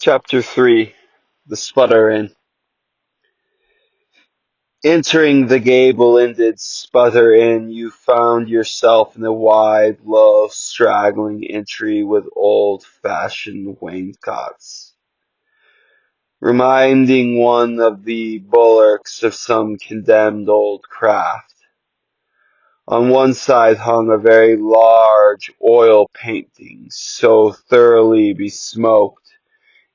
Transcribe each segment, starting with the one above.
Chapter 3 The Sputter Inn. Entering the gable-ended Spouter Inn, you found yourself in a wide, low, straggling entry with old-fashioned wainscots, reminding one of the bulwarks of some condemned old craft. On one side hung a very large oil painting, so thoroughly besmoked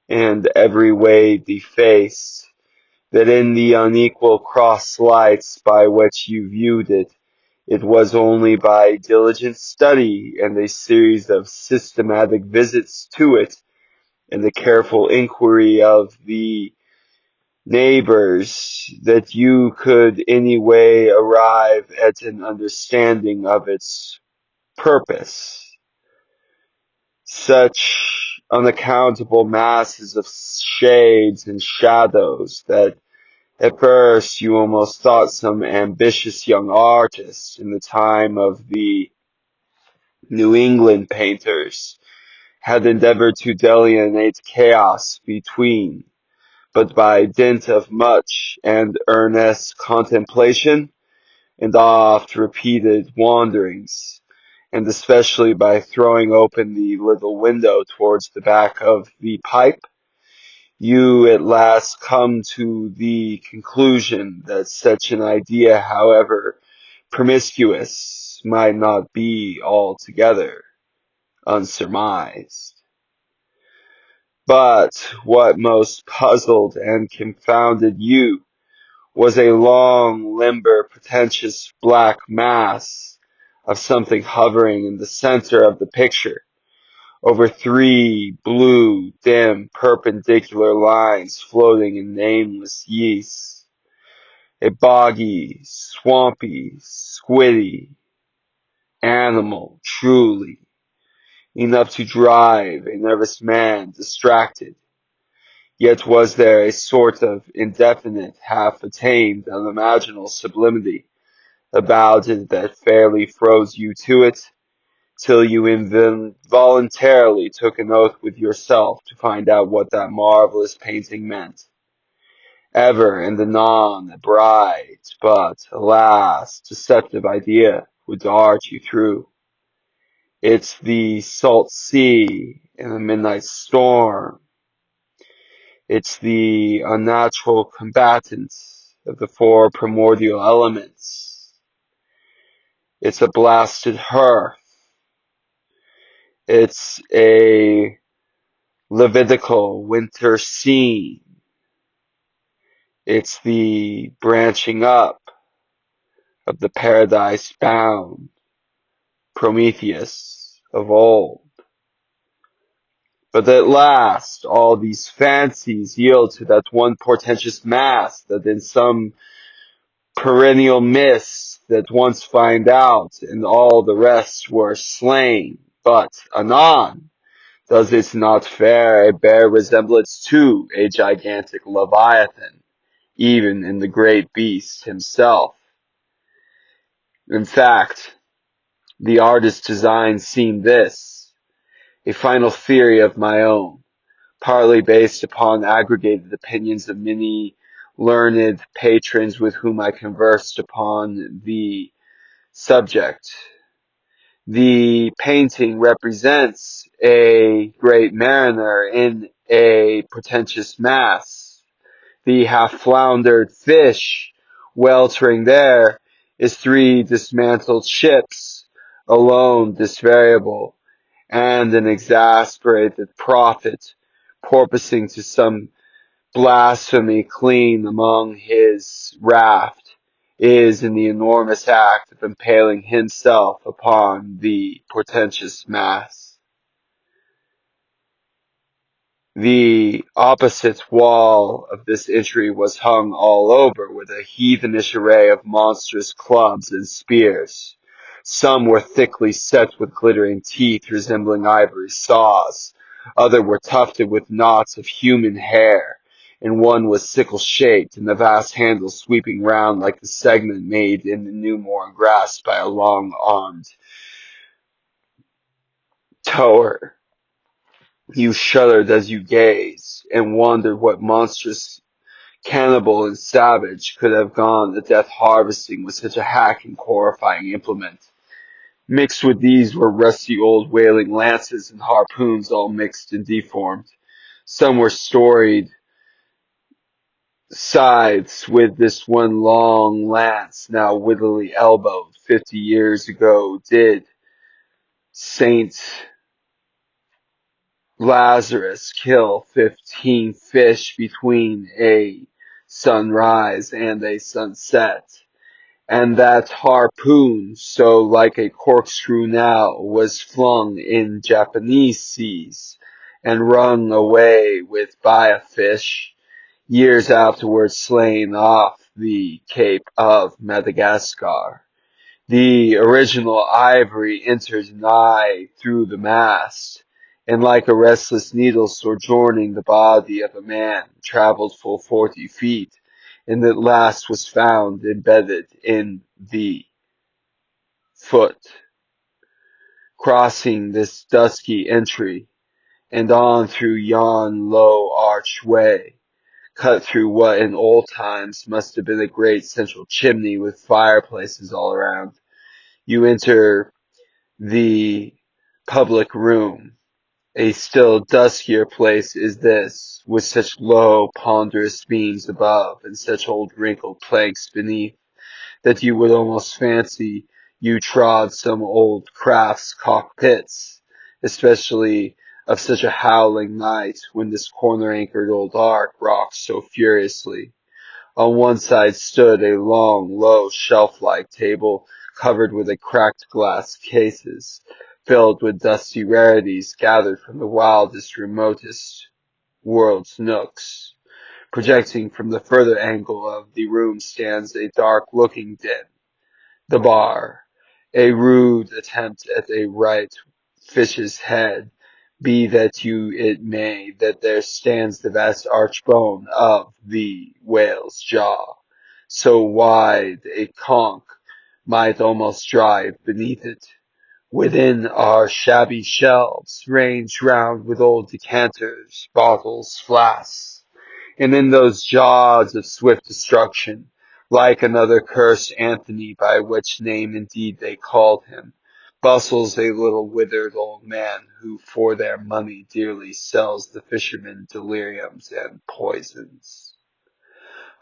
and every way defaced, that in the unequal cross lights by which you viewed it, it was only by diligent study and a series of systematic visits to it, and the careful inquiry of the neighbors, that you could anyway arrive at an understanding of its purpose. Such unaccountable masses of shades and shadows that at first you almost thought some ambitious young artist in the time of the New England painters had endeavored to delineate chaos between, but by dint of much and earnest contemplation and oft repeated wanderings, and especially by throwing open the little window towards the back of the pipe, you at last come to the conclusion that such an idea, however promiscuous, might not be altogether unsurmised. But what most puzzled and confounded you was a long, limber, pretentious black mass of something hovering in the center of the picture, over three blue, dim, perpendicular lines floating in nameless yeast. A boggy, swampy, squiddy animal, truly, enough to drive a nervous man distracted. Yet was there a sort of indefinite, half-attained, unimaginable sublimity about it that fairly froze you to it, till you involuntarily took an oath with yourself to find out what that marvelous painting meant. Ever and anon a bright, but, alas, deceptive idea would dart you through. It's the salt sea in a midnight storm. It's the unnatural combatants of the four primordial elements. It's a blasted hearth. It's a Levitical winter scene. It's the branching up of the paradise-bound Prometheus of old. But at last all these fancies yield to that one portentous mass that in some perennial mist that once find out, and all the rest were slain. But anon, does it not bear a bare resemblance to a gigantic Leviathan, even in the great beast himself? In fact, the artist's design seemed this, a final theory of my own, partly based upon aggregated opinions of many learned patrons with whom I conversed upon the subject. The painting represents a great mariner in a pretentious mass. The half-floundered fish weltering there is three dismantled ships, alone disvariable, and an exasperated prophet porpoising to some blasphemy clean among his raft is in the enormous act of impaling himself upon the portentous mass. The opposite wall of this entry was hung all over with a heathenish array of monstrous clubs and spears. Some were thickly set with glittering teeth resembling ivory saws. Others were tufted with knots of human hair, and one was sickle-shaped, and the vast handle sweeping round like the segment made in the new-mown grass by a long-armed tower. You shuddered as you gazed, and wondered what monstrous cannibal and savage could have gone to death harvesting with such a hack and horrifying implement. Mixed with these were rusty old whaling lances and harpoons all mixed and deformed. Some were storied scythes with this one long lance now wittily elbowed. 50 years ago did Saint Lazarus kill 15 fish between a sunrise and a sunset. And that harpoon, so like a corkscrew now, was flung in Japanese seas and run away with by a fish, years afterwards slain off the Cape of Madagascar. The original ivory entered nigh through the mast, and like a restless needle sojourning the body of a man, travelled full 40 feet, and at last was found embedded in the foot, crossing this dusky entry, and on through yon low archway, cut through what in old times must have been a great central chimney with fireplaces all around. You enter the public room. A still duskier place is this, with such low, ponderous beams above, and such old wrinkled planks beneath, that you would almost fancy you trod some old craft's cockpits, especially of such a howling night when this corner-anchored old ark rocks so furiously. On one side stood a long, low, shelf-like table covered with a cracked glass cases, filled with dusty rarities gathered from the wildest, remotest world's nooks. Projecting from the further angle of the room stands a dark-looking den, the bar, a rude attempt at a right fish's head, be that you it may, that there stands the vast arch bone of the whale's jaw, so wide a conch might almost drive beneath it. Within are shabby shelves, ranged round with old decanters, bottles, flasks, and in those jaws of swift destruction, like another cursed Anthony, by which name indeed they called him, bustles a little withered old man who for their money dearly sells the fishermen deliriums and poisons.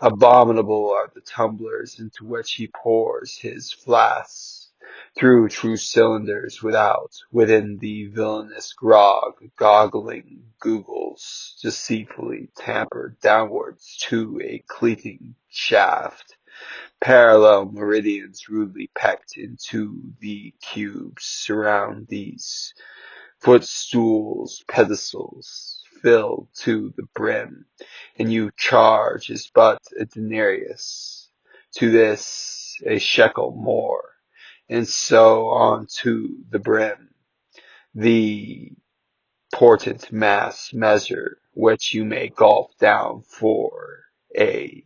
Abominable are the tumblers into which he pours his flasks, through true cylinders without, within the villainous grog, goggling googles, deceitfully tampered downwards to a cleating shaft, parallel meridians rudely pecked into the cubes surround these footstools, pedestals, filled to the brim, and you charge is but a denarius. To this a shekel more, and so on to the brim. The portent mass measure, which you may gulp down for $1.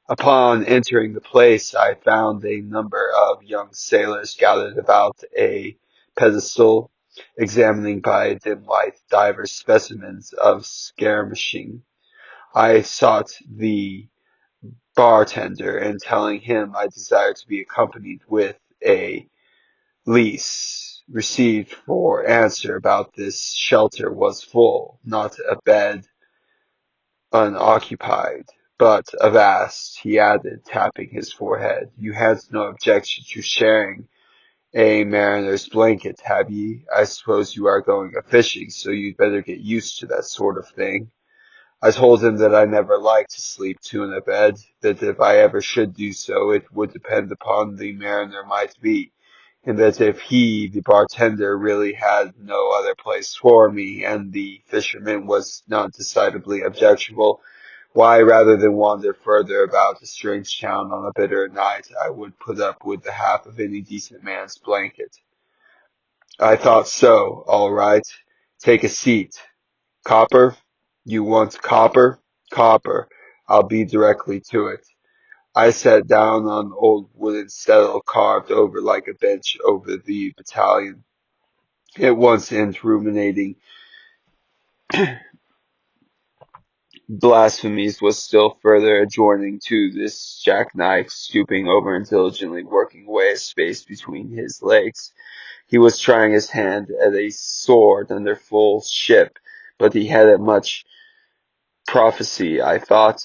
Upon entering the place, I found a number of young sailors gathered about a pedestal, examining by dim light divers specimens of skirmishing. I sought the bartender, and telling him I desired to be accompanied with a lease, received for answer about this shelter was full, not a bed unoccupied. But avast, he added, tapping his forehead, you had no objection to sharing a mariner's blanket, have ye? I suppose you are going a-fishing, so you'd better get used to that sort of thing. I told him that I never liked to sleep two in a bed, that if I ever should do so, it would depend upon the mariner might be, and that if he, the bartender, really had no other place for me, and the fisherman was not decidedly objectionable, why, rather than wander further about a strange town on a bitter night, I would put up with the half of any decent man's blanket. I thought so, all right. Take a seat. Copper? You want copper? Copper. I'll be directly to it. I sat down on an old wooden settle carved over like a bench over the battalion. At once end ruminating blasphemies was still further adjoining to this jackknife, stooping over and diligently working away a space between his legs. He was trying his hand at a sword under full ship, but he had it much prophecy, I thought.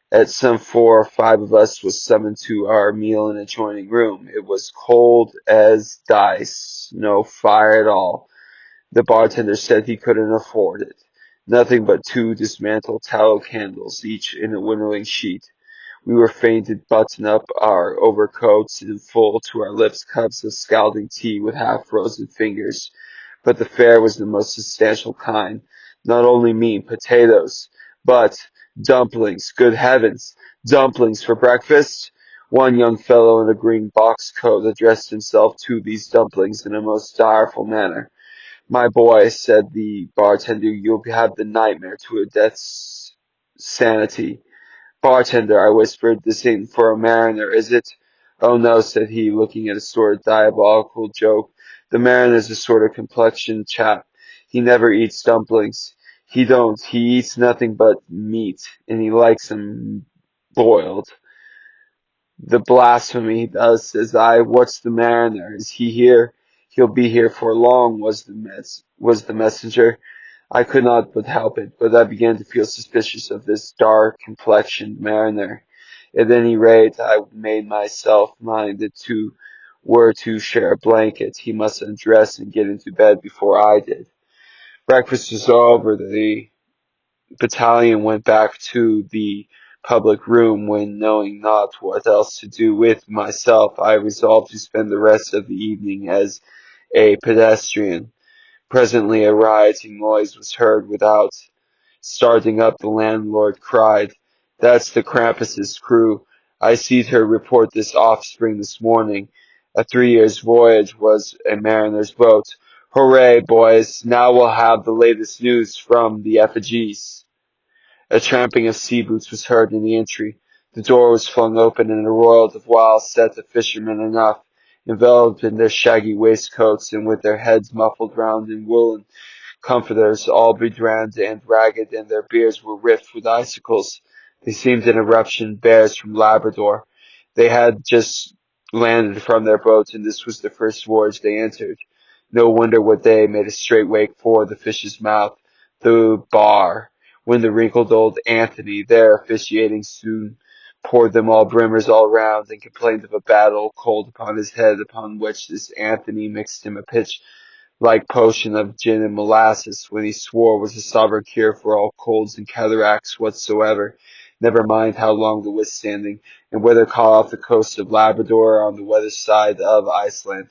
At some 4 or 5 of us was summoned to our meal in an adjoining room. It was cold as dice, no fire at all. The bartender said he couldn't afford it. Nothing but 2 dismantled tallow candles, each in a windowing sheet. We were fain to button up our overcoats and full to our lips cups of scalding tea with half-frozen fingers. But the fare was the most substantial kind. Not only meat, potatoes, but dumplings. Good heavens! Dumplings for breakfast? One young fellow in a green box coat addressed himself to these dumplings in a most direful manner. "My boy," said the bartender, "you'll have the nightmare to a death's sanity." "Bartender," I whispered, "this ain't for a mariner, is it?" "Oh no," said he, looking at a sort of diabolical joke. "The mariner's a sort of complexioned chap. He never eats dumplings. He don't. He eats nothing but meat, and he likes 'em boiled." "The blasphemy he does," says I. "What's the mariner? Is he here?" "He'll be here for long," was the messenger. I could not but help it, but I began to feel suspicious of this dark-complexioned mariner. At any rate, I made myself mind that were to share a blanket, he must undress and get into bed before I did. Breakfast was over. The battalion went back to the public room when, knowing not what else to do with myself, I resolved to spend the rest of the evening as a pedestrian. Presently a rioting noise was heard without. Starting up, the landlord cried, "That's the Krampus's crew. I seed her report this offspring this morning. A 3 years' voyage was a mariner's boat. Hooray, boys! Now we'll have the latest news from the effigies." A tramping of sea boots was heard in the entry. The door was flung open, and a royal de voile set of fishermen enough, enveloped in their shaggy waistcoats and with their heads muffled round in woolen comforters, all bedrammed and ragged, and their beards were ripped with icicles. They seemed an eruption bears from Labrador. They had just landed from their boat, and this was the first voyage they entered. No wonder what they made a straight wake for the fish's mouth, the bar, when the wrinkled old Anthony, there officiating, soon poured them all brimmers all round, and complained of a battle cold upon his head, upon which this Anthony mixed him a pitch like potion of gin and molasses, when he swore was a sovereign cure for all colds and cataracts whatsoever, never mind how long the withstanding, and whether caught off the coast of Labrador or on the weather side of Iceland.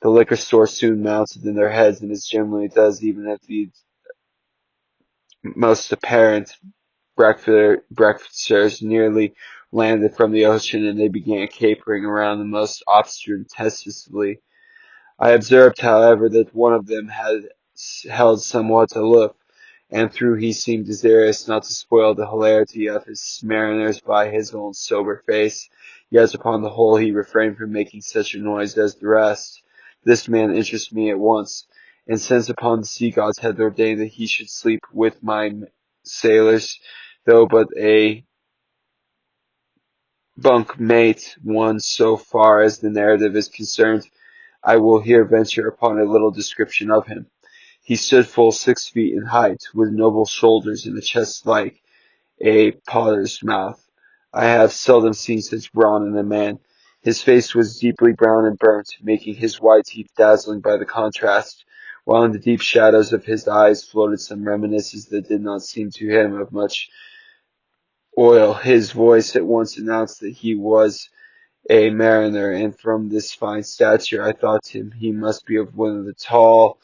The liquor store soon mounted in their heads, and as generally does even at the most apparent breakfasters nearly landed from the ocean, and they began capering around the most ostentatiously. I observed, however, that one of them had held somewhat aloof, and though he seemed desirous not to spoil the hilarity of his mariners by his own sober face, yet upon the whole he refrained from making such a noise as the rest. This man interested me at once, and since upon the sea gods had ordained that he should sleep with my sailors, though but a bunk mate, one so far as the narrative is concerned, I will here venture upon a little description of him. He stood full 6 feet in height, with noble shoulders and a chest like a potter's mouth. I have seldom seen such brawn in a man. His face was deeply brown and burnt, making his white teeth dazzling by the contrast, while in the deep shadows of his eyes floated some reminiscences that did not seem to him of much oil. His voice at once announced that he was a mariner, and from this fine stature I thought him he must be of one of the tall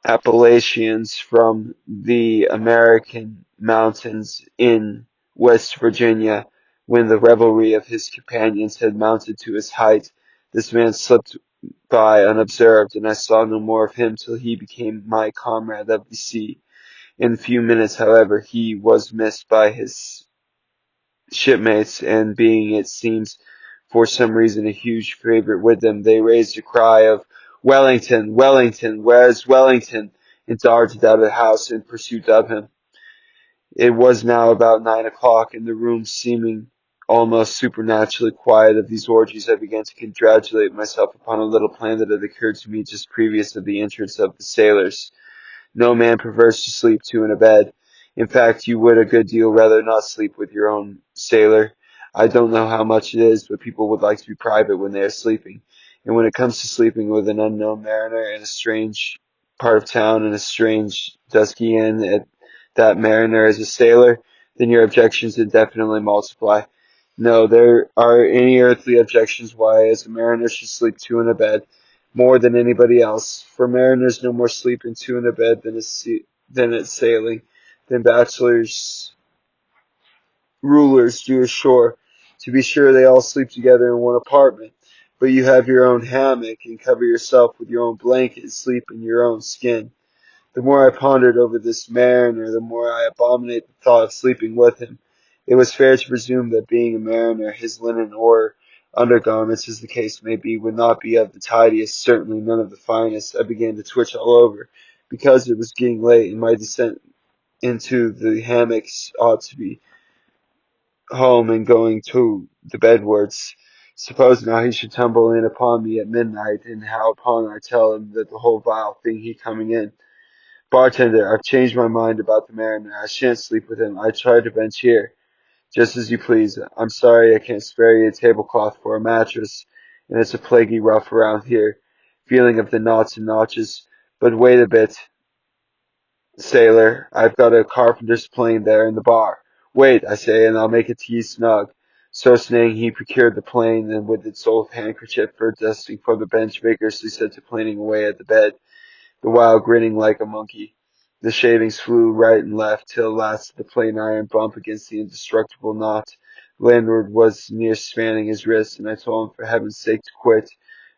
Appalachians from the American mountains in West Virginia. When the revelry of his companions had mounted to his height, this man slipped by unobserved, and I saw no more of him till he became my comrade of the sea. In a few minutes, however, he was missed by his shipmates, and being, it seems, For some reason, a huge favorite with them, they raised a cry of, "Wellington, Wellington, where's Wellington?" and darted out of the house in pursuit of him. It was now about 9 o'clock, and the room seeming almost supernaturally quiet of these orgies, I began to congratulate myself upon a little plan that had occurred to me just previous to the entrance of the sailors. No man prefers to sleep two in a bed. In fact, you would a good deal rather not sleep with your own sailor. I don't know how much it is, but people would like to be private when they are sleeping. And when it comes to sleeping with an unknown mariner in a strange part of town in a strange dusky inn, that mariner is a sailor, then your objections indefinitely multiply. No, there are any earthly objections why, as a mariner should sleep two in a bed, more than anybody else. For mariners no more sleep in two in a bed than at sailing, than bachelors rulers do ashore. To be sure, they all sleep together in one apartment, but you have your own hammock and cover yourself with your own blanket and sleep in your own skin. The more I pondered over this mariner, the more I abominated the thought of sleeping with him. It was fair to presume that being a mariner, his linen or undergarments, as the case may be, would not be of the tidiest, certainly none of the finest. I began to twitch all over, because it was getting late, and my descent into the hammocks ought to be home and going to the bedwards. Suppose now he should tumble in upon me at midnight, and how upon I tell him that the whole vile thing he coming in. Bartender, I've changed my mind about the mariner. I shan't sleep with him. I tried to bench here. Just as you please. I'm sorry I can't spare you a tablecloth for a mattress, and it's a plaguey rough around here. Feeling of the knots and notches. But wait a bit, sailor. I've got a carpenter's plane there in the bar. Wait, I say, and I'll make it to you snug. So saying, he procured the plane, and with its old handkerchief for dusting for the bench, vigorously set to planing away at the bed, the while grinning like a monkey. The shavings flew right and left, till at last the plain iron bump against the indestructible knot. The landlord was near spanning his wrist, and I told him for heaven's sake to quit.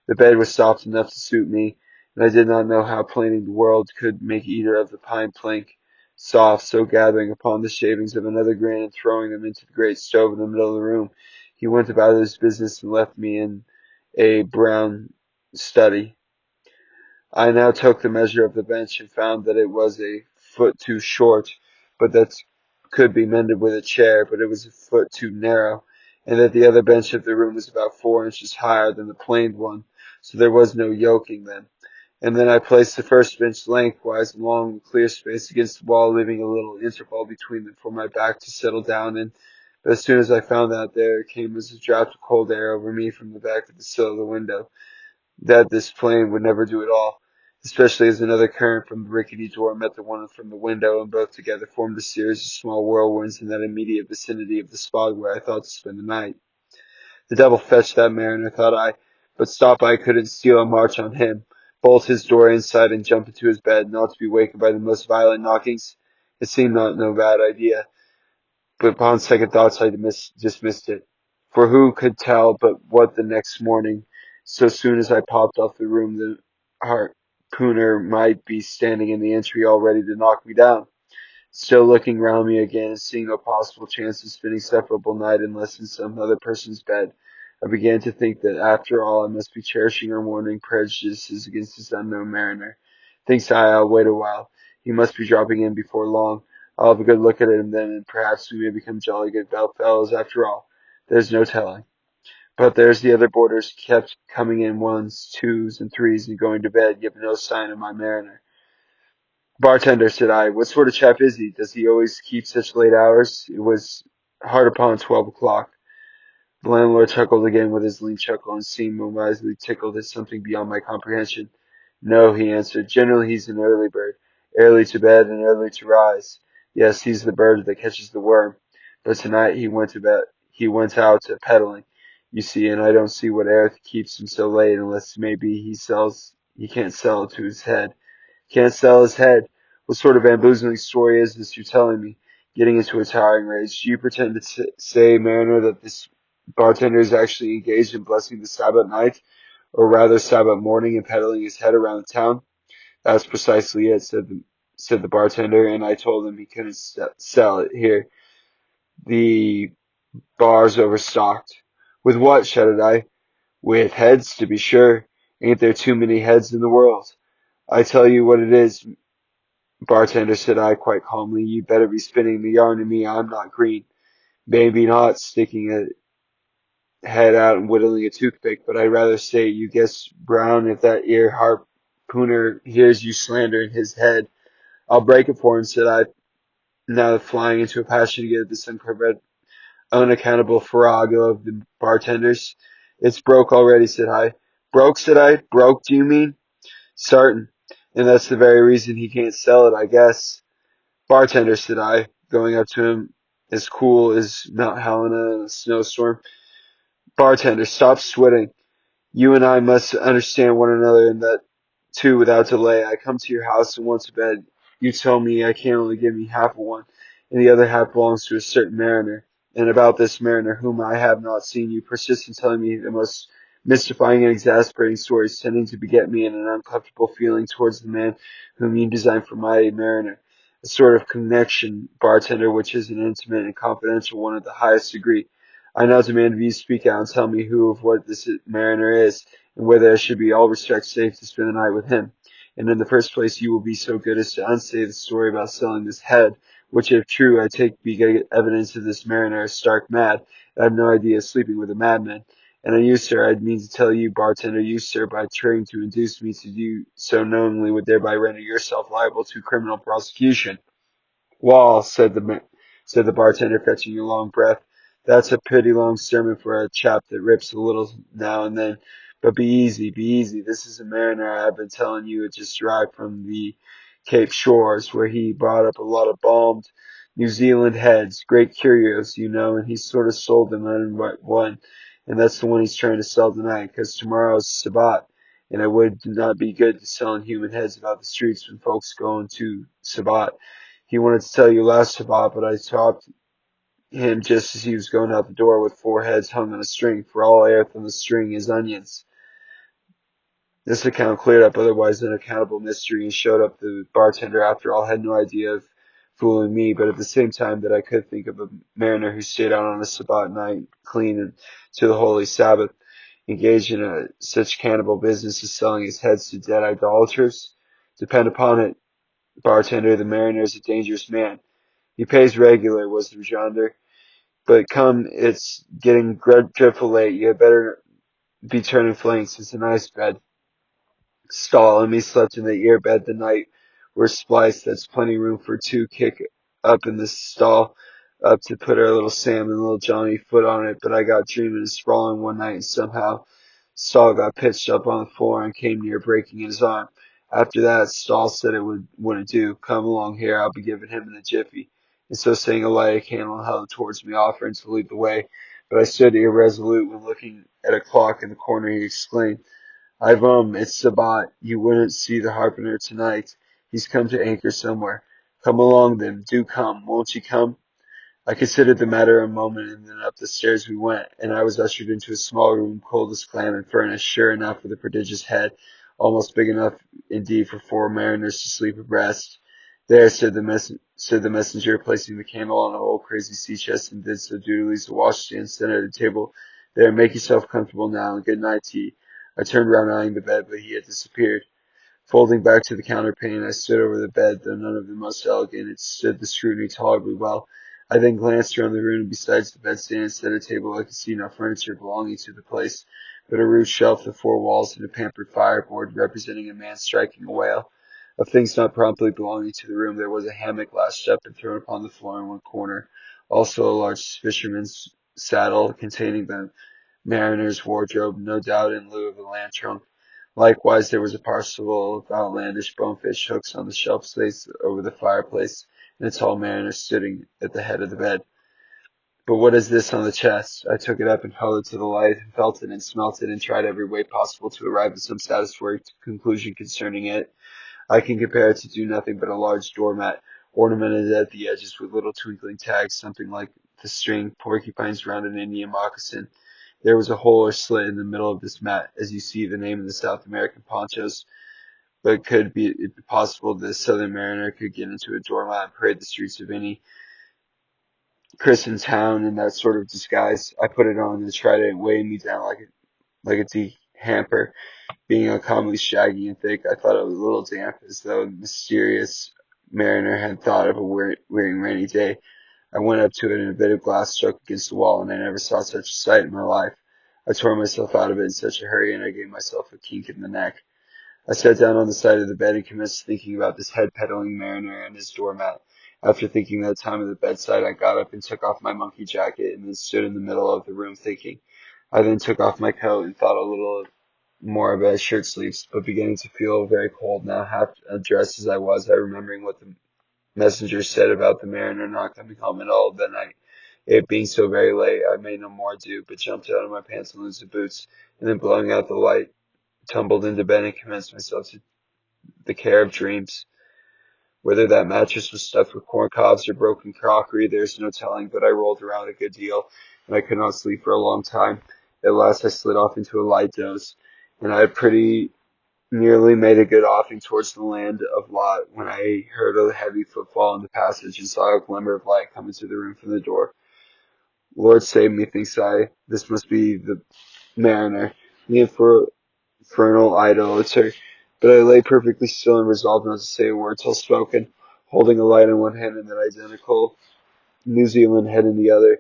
The bed was soft enough to suit me, and I did not know how planing the world could make either of the pine plank soft, so gathering upon the shavings of another grain and throwing them into the great stove in the middle of the room, he went about his business and left me in a brown study. I now took the measure of the bench and found that it was a foot too short, but that could be mended with a chair, but it was a foot too narrow, and that the other bench of the room was about 4 inches higher than the planed one, so there was no yoking them. And then I placed the first bench lengthwise along the clear space against the wall, leaving a little interval between them for my back to settle down in. But as soon as I found that there came as a draught of cold air over me from the back of the sill of the window, that this plane would never do at all, especially as another current from the rickety door met the one from the window, and both together formed a series of small whirlwinds in that immediate vicinity of the spot where I thought to spend the night. The devil fetch that mariner, thought I, but stop I couldn't steal a march on him, bolt his door inside and jump into his bed, not to be wakened by the most violent knockings. It seemed not no bad idea, but upon second thoughts I dismissed it. For who could tell but what the next morning, so soon as I popped off the room, the harpooner might be standing in the entry all ready to knock me down. Still looking round me again and seeing no possible chance of spending separable night unless in some other person's bed, I began to think that after all I must be cherishing unwarranted prejudices against this unknown mariner. Thinks I, I'll wait a while. He must be dropping in before long. I'll have a good look at him then, and perhaps we may become jolly good fellows after all. There's no telling. But there's the other boarders kept coming in ones, twos, and threes, and going to bed, yet no sign of my mariner. Bartender, said I, what sort of chap is he? Does he always keep such late hours? It was hard upon 12 o'clock. The landlord chuckled again with his lean chuckle and seemed wisely tickled at something beyond my comprehension. No, he answered. Generally he's an early bird. Early to bed and early to rise. Yes, he's the bird that catches the worm. But tonight he went out peddling, you see, and I don't see what air keeps him so late unless maybe he can't sell it to his head. Can't sell his head. What sort of bamboozling story is this you're telling me? Getting into a towering rage. Do you pretend to say, Mariner, that this bartender is actually engaged in blessing the Sabbath night, or rather Sabbath morning, and peddling his head around the town? That's precisely it, said the bartender, and I told him he couldn't sell it here. The bar's overstocked. With what? Shouted I. With heads, to be sure. Ain't there too many heads in the world? I tell you what it is, bartender, said I quite calmly. You better be spinning the yarn to me. I'm not green. Maybe not, sticking a head out and whittling a toothpick, but I'd rather say you guess brown if that ear harpooner hears you slandering his head. I'll break it for him, said I, now flying into a passion to get at this unaccountable farrago of the bartenders. It's broke already, said I. Broke, said I. Broke, do you mean? Sartin. And that's the very reason he can't sell it, I guess. Bartender, said I, going up to him as cool as Mount Helena in a snowstorm. Bartender, stop sweating. You and I must understand one another, and that too without delay. I come to your house and want a bed. You tell me I can only give me half of one, and the other half belongs to a certain mariner. And about this mariner, whom I have not seen, you persist in telling me the most mystifying and exasperating stories, tending to beget me in an uncomfortable feeling towards the man whom you designed for my mariner. A sort of connection, bartender, which is an intimate and confidential one of the highest degree. I now demand of you speak out and tell me who of what this mariner is, and whether I should be all respects safe to spend the night with him. And in the first place, you will be so good as to unsay the story about selling this head, which, if true, I take be evidence of this mariner is stark mad. I have no idea of sleeping with a madman. And on you, sir, I mean to tell you, bartender, you, sir, by trying to induce me to do so knowingly would thereby render yourself liable to criminal prosecution. Wall, said the bartender, fetching a long breath. That's a pretty long sermon for a chap that rips a little now and then. But be easy, be easy. This is a mariner I've been telling you had just arrived from the Cape Shores, where he brought up a lot of balmed New Zealand heads, great curios, you know, and he sort of sold them on one. And that's the one he's trying to sell tonight, 'cause tomorrow's Sabbat, and it would not be good to selling human heads about the streets when folks go into Sabbat. He wanted to tell you last Shabbat, but I stopped him just as he was going out the door with four heads hung on a string, for all air from the string is onions. This account cleared up otherwise unaccountable mystery and showed up the bartender, after all, had no idea of fooling me, but at the same time that I could think of a mariner who stayed out on a Sabbat night, clean and to the holy Sabbath, engaged in such cannibal business as selling his heads to dead idolaters. Depend upon it, bartender, the mariner is a dangerous man. He pays regular, was the rejoinder. But come, it's getting dreadful late. You had better be turning flanks. It's a nice bed. Stall and me slept in the ear bed the night we're spliced. That's plenty room for two. Kick up in the stall up to put our little Sam and little Johnny foot on it. But I got dreaming and sprawling one night, and somehow Stall got pitched up on the floor and came near breaking his arm. After that, Stall said wouldn't do. Come along here, I'll be giving him in a jiffy. And so saying, a lighted candle held towards me, offering to lead the way. But I stood irresolute when, looking at a clock in the corner, he exclaimed, I've it's Sabat. You wouldn't see the harpooner tonight. He's come to anchor somewhere. Come along then. Do come. Won't you come? I considered the matter a moment, and then up the stairs we went, and I was ushered into a small room, cold as clam and furnished, sure enough, with a prodigious head, almost big enough indeed for four mariners to sleep abreast. There stood the messenger, placing the candle on an old crazy sea chest, and did so dutifully as the washstand center of the table. There, make yourself comfortable now, and good night to you. I turned round eyeing the bed, but he had disappeared. Folding back to the counterpane, I stood over the bed, though none of the most elegant. It stood the scrutiny tolerably well. I then glanced around the room, and besides the bedstand and center table, I could see no furniture belonging to the place, but a rude shelf, the four walls, and a pampered fireboard representing a man striking a whale. Of things not properly belonging to the room, there was a hammock lashed up and thrown upon the floor in one corner, also a large fisherman's saddle containing the mariner's wardrobe, no doubt in lieu of a land trunk. Likewise, there was a parcel of outlandish bonefish hooks on the shelf placed over the fireplace, and a tall mariner sitting at the head of the bed. But what is this on the chest? I took it up and held it to the light, and felt it and smelt it, and tried every way possible to arrive at some satisfactory conclusion concerning it. I can compare it to do nothing but a large doormat, ornamented at the edges with little twinkling tags, something like the string porcupines round an Indian moccasin. There was a hole or slit in the middle of this mat, as you see the name of the South American ponchos, but could it be possible that a southern mariner could get into a doormat and parade the streets of any christen town in that sort of disguise. I put it on and tried it weighing me down like a tea hamper. Being uncommonly shaggy and thick, I thought it was a little damp, as though the mysterious mariner had thought of a wearing rainy day. I went up to it and a bit of glass struck against the wall, and I never saw such a sight in my life. I tore myself out of it in such a hurry, and I gave myself a kink in the neck. I sat down on the side of the bed and commenced thinking about this head-peddling mariner and his doormat. After thinking that time at the bedside, I got up and took off my monkey jacket and then stood in the middle of the room thinking. I then took off my coat and thought a little more about shirt sleeves, but beginning to feel very cold now, half dressed as I was, I remembering what the messenger said about the mariner not coming home at all that night. It being so very late, I made no more ado, but jumped out of my pantaloons and boots, and then blowing out the light, tumbled into bed and commenced myself to the care of dreams. Whether that mattress was stuffed with corn cobs or broken crockery, there's no telling, but I rolled around a good deal, and I could not sleep for a long time. At last I slid off into a light doze, and I had pretty nearly made a good offing towards the land of Lot when I heard a heavy footfall in the passage and saw a glimmer of light come into the room from the door. Lord save me, thinks I, this must be the mariner, the infernal idolater. But I lay perfectly still and resolved not to say a word till spoken, holding a light in one hand and that identical New Zealand head in the other.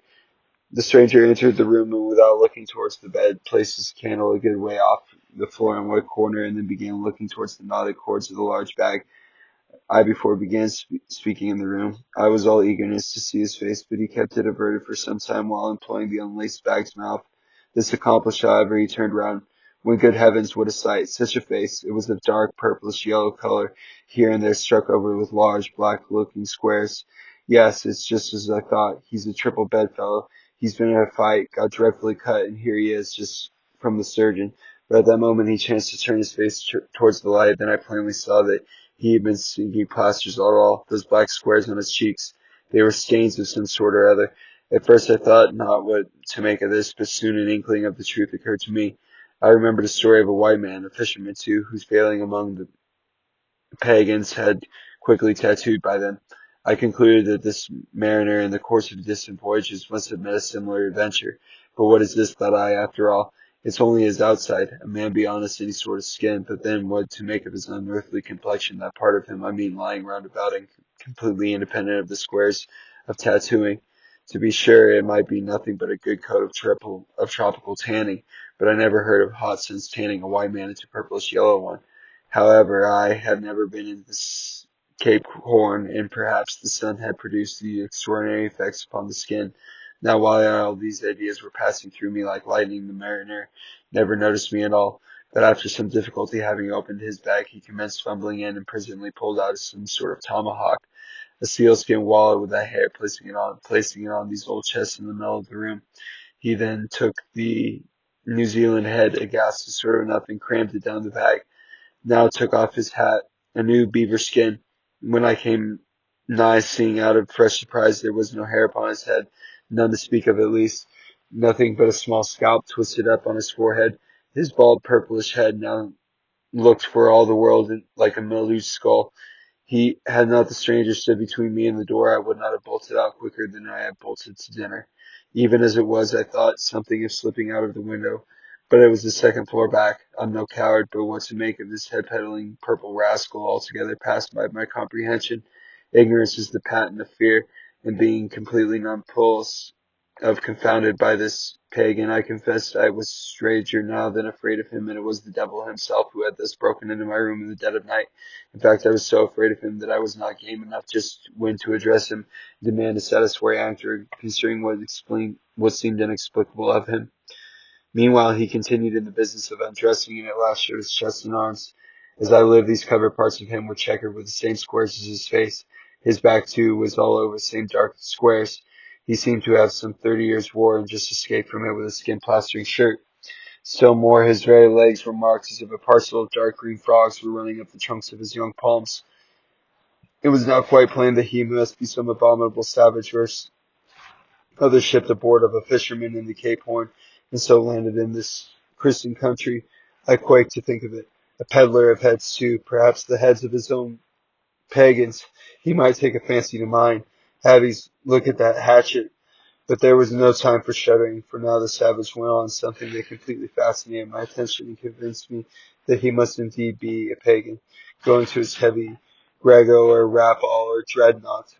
The stranger entered the room and without looking towards the bed, placed his candle a good way off the floor in one corner and then began looking towards the knotted cords of the large bag. I before began speaking in the room. I was all eagerness to see his face, but he kept it averted for some time while employing the unlaced bag's mouth. This accomplished, however, he turned round. When good heavens, what a sight! Such a face! It was of dark purplish yellow color, here and there struck over with large black-looking squares. Yes, it's just as I thought. He's a triple bedfellow. He's been in a fight, got dreadfully cut, and here he is, just from the surgeon. But at that moment he chanced to turn his face towards the light. Then I plainly saw that he had been sinking plasters all those black squares on his cheeks. They were stains of some sort or other. At first I thought not what to make of this, but soon an inkling of the truth occurred to me. I remembered a story of a white man, a fisherman too, whose failing among the pagans had quickly tattooed by them. I concluded that this mariner in the course of distant voyages must have met a similar adventure. But what is this, thought I, after all? It's only his outside, a man beyond us any sort of skin, but then what to make of his unearthly complexion, that part of him, I mean, lying round about and completely independent of the squares of tattooing. To be sure, it might be nothing but a good coat of tropical tanning, but I never heard of hot sun's tanning a white man into purplish yellow one. However, I had never been in this Cape Horn, and perhaps the sun had produced the extraordinary effects upon the skin. Now, while all these ideas were passing through me like lightning, the mariner never noticed me at all. But after some difficulty, having opened his bag, he commenced fumbling in and presently pulled out some sort of tomahawk, a sealskin wallet with a hair, placing it on these old chests in the middle of the room. He then took the New Zealand head, a ghastly sort of nothing, crammed it down the bag. Now took off his hat, a new beaver skin. When I came nigh seeing out of fresh surprise there was no hair upon his head, none to speak of at least, nothing but a small scalp twisted up on his forehead. His bald purplish head now looked for all the world like a mildewed skull. He had not the stranger stood between me and the door, I would not have bolted out quicker than I had bolted to dinner. Even as it was, I thought something of slipping out of the window, but it was the second floor back. I'm no coward, but what to make of this head-peddling purple rascal altogether passed by my comprehension. Ignorance is the patent of fear, and being completely nonplussed of confounded by this pagan, I confessed I was stranger now than afraid of him, and it was the devil himself who had thus broken into my room in the dead of night. In fact, I was so afraid of him that I was not game enough just when to address him, and demand a satisfactory answer concerning what seemed inexplicable of him. Meanwhile, he continued in the business of undressing, and at last showed his chest and arms. As I lived, these covered parts of him were checkered with the same squares as his face. His back, too, was all over the same dark squares. He seemed to have some 30 years' war and just escaped from it with a skin-plastering shirt. Still more, his very legs were marked as if a parcel of dark green frogs were running up the trunks of his young palms. It was now quite plain that he must be some abominable savage or other ship aboard of a fisherman in the Cape Horn, and so landed in this Christian country. I quake to think of it. A peddler of heads, too, perhaps the heads of his own pagans. He might take a fancy to mine. Look at that hatchet. But there was no time for shuddering, for now the savage went on something that completely fascinated my attention and convinced me that he must indeed be a pagan. Going to his heavy grego or rapal or dreadnought,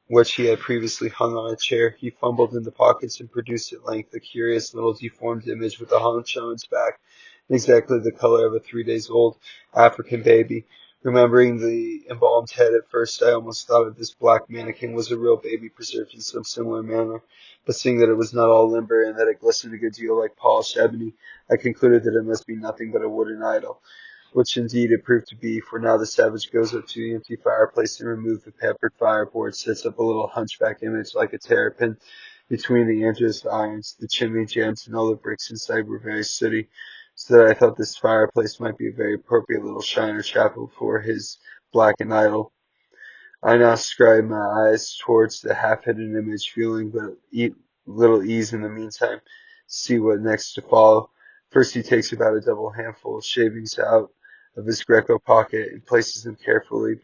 which he had previously hung on a chair, he fumbled in the pockets and produced at length a curious little deformed image with a hunch on its back, exactly the color of a 3 days old African baby. Remembering the embalmed head at first, I almost thought that this black mannequin was a real baby preserved in some similar manner, but seeing that it was not all limber and that it glistened a good deal like polished ebony, I concluded that it must be nothing but a wooden idol, which indeed it proved to be, for now the savage goes up to the empty fireplace and removes the peppered fireboard, sets up a little hunchback image like a terrapin between the angelus irons. The chimney jambs and all the bricks inside were very sooty, so that I thought this fireplace might be a very appropriate little shrine or chapel for his blackened idol. I now scribed my eyes towards the half-hidden image, feeling but little ease in the meantime, to see what next to follow. First he takes about a double handful of shavings out of his greco pocket and places them carefully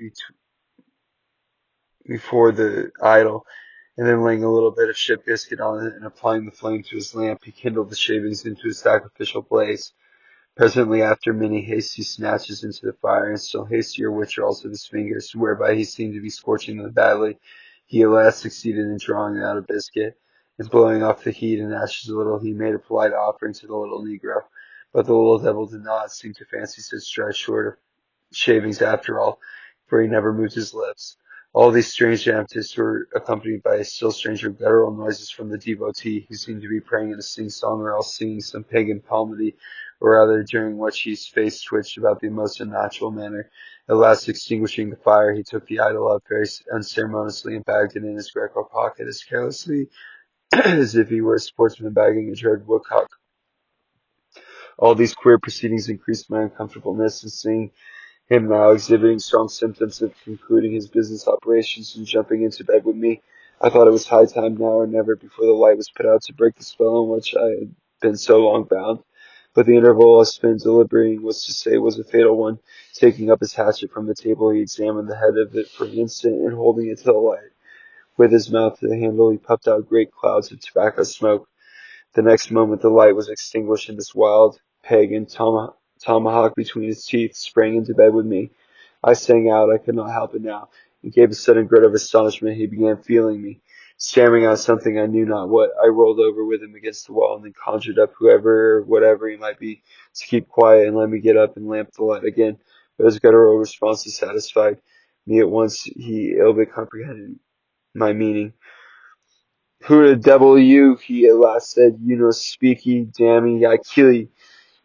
before the idol, and then laying a little bit of ship biscuit on it and applying the flame to his lamp, he kindled the shavings into a sacrificial blaze. Presently after, many hasty snatches into the fire, and still hastier withdrawals of his fingers, whereby he seemed to be scorching them badly, he at last succeeded in drawing out a biscuit, and blowing off the heat and ashes a little, he made a polite offering to the little negro. But the little devil did not seem to fancy such dry short of shavings after all, for he never moved his lips. All these strange antics were accompanied by still stranger guttural noises from the devotee, who seemed to be praying in a sing-song or else singing some pagan psalmody, or rather during which his face twitched about the most unnatural manner. At last extinguishing the fire, he took the idol up very unceremoniously and bagged it in his greco pocket as carelessly as if he were a sportsman bagging a dread woodcock. All these queer proceedings increased my uncomfortableness, and seeing him now exhibiting strong symptoms of concluding his business operations and jumping into bed with me, I thought it was high time now or never before the light was put out to break the spell on which I had been so long bound. But the interval I spent deliberating was to say was a fatal one. Taking up his hatchet from the table, he examined the head of it for an instant, and holding it to the light with his mouth to the handle, he puffed out great clouds of tobacco smoke. The next moment the light was extinguished, and this wild pagan, tomahawk between his teeth, sprang into bed with me. I sang out, I could not help it now, and gave a sudden grunt of astonishment. He began feeling me, stammering out something I knew not what. I rolled over with him against the wall, and then conjured up whoever or whatever he might be to keep quiet and let me get up and lamp the light again. But his guttural responses satisfied me at once. He ill but comprehended my meaning. "Who the devil are you?" he at last said. "You no speaky, dammy, I kill ye."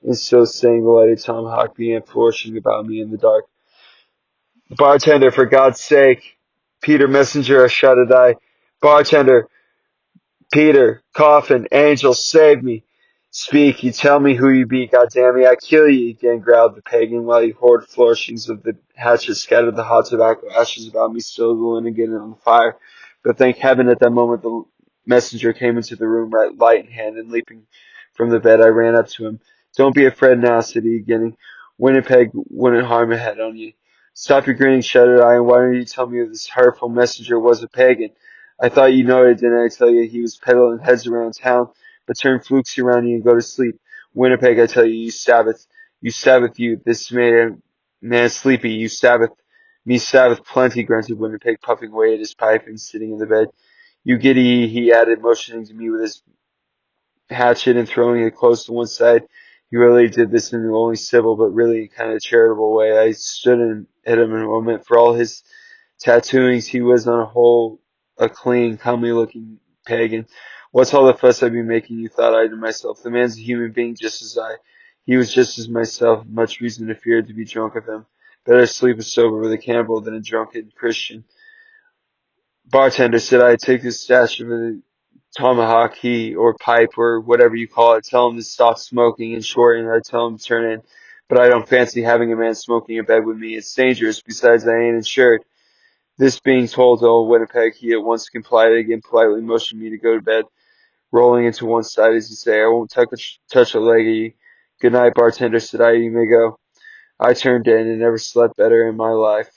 And so saying, the lighted tomahawk began flourishing about me in the dark. "Bartender, for God's sake!" "Peter Messenger," shouted I. "Bartender! Peter! Coffin! Angel! Save me! Speak, you tell me who you be, goddamn me, I kill ye!" again growled the pagan, while he poured flourishings of the hatchet, scattered the hot tobacco ashes about me, still the linen again on the fire. But thank heaven at that moment the messenger came into the room, light in hand, and leaping from the bed, I ran up to him. "Don't be afraid now," said he, beginning. "Winnipeg wouldn't harm a head on ye." "Stop your grinning," shouted I, "and why don't you tell me if this hurtful messenger was a pagan? I thought you know it, didn't I tell you he was peddling heads around town? But turn fluksy around you and go to sleep. Winnipeg, I tell you, you Sabbath. You Sabbath, you. This made a man sleepy. You Sabbath. Me Sabbath plenty," grunted Winnipeg, puffing away at his pipe and sitting in the bed. "You giddy," he added, motioning to me with his hatchet and throwing it close to one side. He really did this in an only civil but really kind of charitable way. I stood and hit him in a moment. For all his tattooings, he was on a whole a clean, comely looking pagan. "What's all the fuss I've been making?" you thought I to myself. "The man's a human being just as I. He was just as myself, much reason to fear to be drunk of him. Better sleep a sober with a cannibal than a drunken Christian." "Bartender," said I, "take this stash of a tomahawk, or pipe, or whatever you call it. Tell him to stop smoking, in short, and I tell him to turn in. But I don't fancy having a man smoking in bed with me. It's dangerous. Besides, I ain't insured." This being told to old Winnipeg, he at once complied, again politely motioned me to go to bed, rolling into one side as he say, "I won't touch a leg of ye." "Good night, bartender," said I, "you may go." I turned in and never slept better in my life.